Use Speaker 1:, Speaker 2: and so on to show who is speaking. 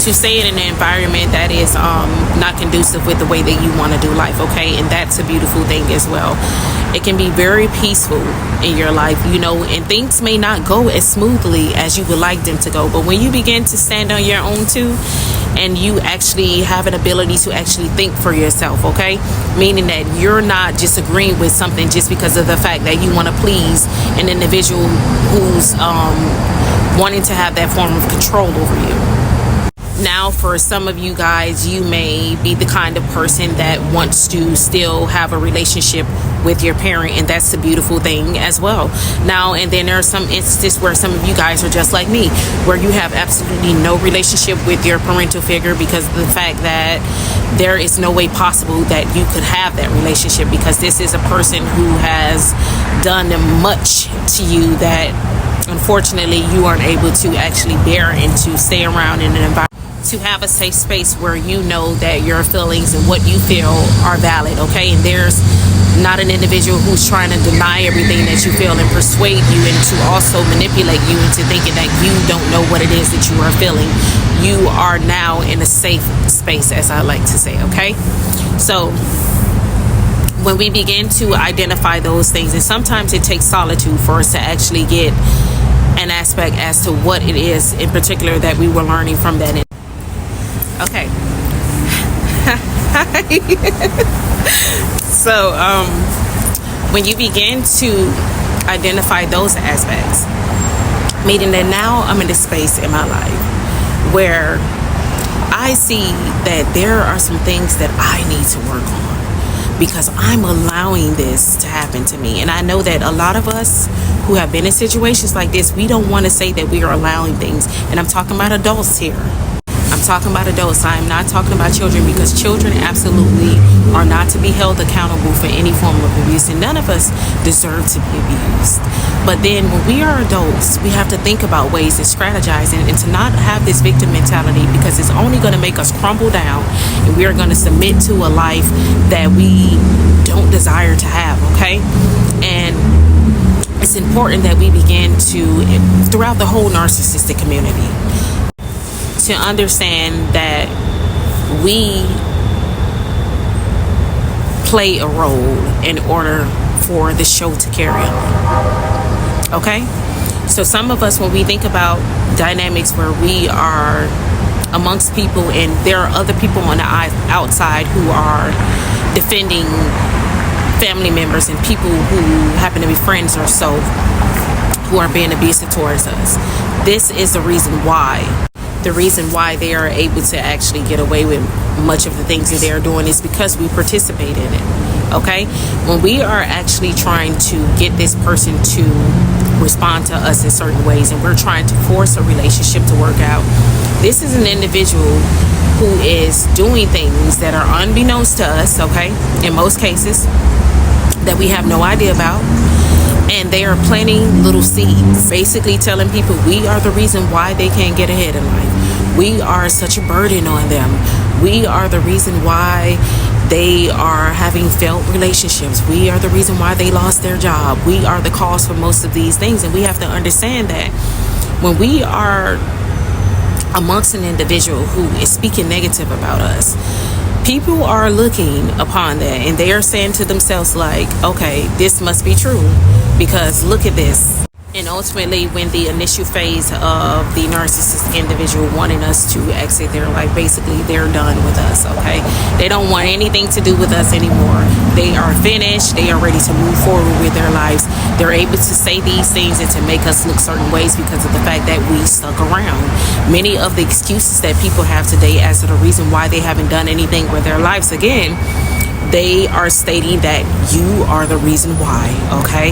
Speaker 1: to stay in an environment that is not conducive with the way that you want to do life, okay? And that's a beautiful thing as well. It can be very peaceful in your life, and things may not go as smoothly as you would like them to go. But when you begin to stand on your own too, and you actually have an ability to actually think for yourself, okay? Meaning that you're not just agreeing with something just because of the fact that you want to please an individual who's wanting to have that form of control over you. Now, for some of you guys, you may be the kind of person that wants to still have a relationship with your parent, and that's a beautiful thing as well. Now, and then there are some instances where some of you guys are just like me, where you have absolutely no relationship with your parental figure because of the fact that there is no way possible that you could have that relationship, because this is a person who has done much to you that unfortunately you aren't able to actually bear and to stay around in an environment to have a safe space where you know that your feelings and what you feel are valid, okay? And there's not an individual who's trying to deny everything that you feel and persuade you and to also manipulate you into thinking that you don't know what it is that you are feeling. You are now in a safe space, as I like to say, okay? So when we begin to identify those things, and sometimes it takes solitude for us to actually get an aspect as to what it is in particular that we were learning from that. Okay. So when you begin to identify those aspects, meaning that now I'm in a space in my life where I see that there are some things that I need to work on because I'm allowing this to happen to me. And I know that a lot of us who have been in situations like this, we don't want to say that we are allowing things. And I'm talking about adults here. I'm talking about adults. I'm not talking about children, because children absolutely are not to be held accountable for any form of abuse, and none of us deserve to be abused. But then when we are adults, we have to think about ways to strategize and to not have this victim mentality, because it's only going to make us crumble down, and we are going to submit to a life that we don't desire to have, okay? And it's important that we begin to, throughout the whole narcissistic community, to understand that we play a role in order for the show to carry on. Okay? So some of us, when we think about dynamics where we are amongst people and there are other people on the outside who are defending family members and people who happen to be friends or so who are being abusive towards us, this is the reason why. The reason why they are able to actually get away with much of the things that they are doing is because we participate in it, okay? When we are actually trying to get this person to respond to us in certain ways and we're trying to force a relationship to work out, this is an individual who is doing things that are unbeknownst to us, okay? In most cases, that we have no idea about. And they are planting little seeds, basically telling people we are the reason why they can't get ahead in life. We are such a burden on them. We are the reason why they are having failed relationships. We are the reason why they lost their job. We are the cause for most of these things. And we have to understand that when we are amongst an individual who is speaking negative about us, people are looking upon that and they are saying to themselves like, okay, this must be true because look at this. And ultimately, when the initial phase of the narcissistic individual wanting us to exit their life, basically they're done with us, okay? They don't want anything to do with us anymore. They are finished. They are ready to move forward with their lives. They're able to say these things and to make us look certain ways because of the fact that we stuck around. Many of the excuses that people have today as to the reason why they haven't done anything with their lives, again, they are stating that you are the reason why, okay?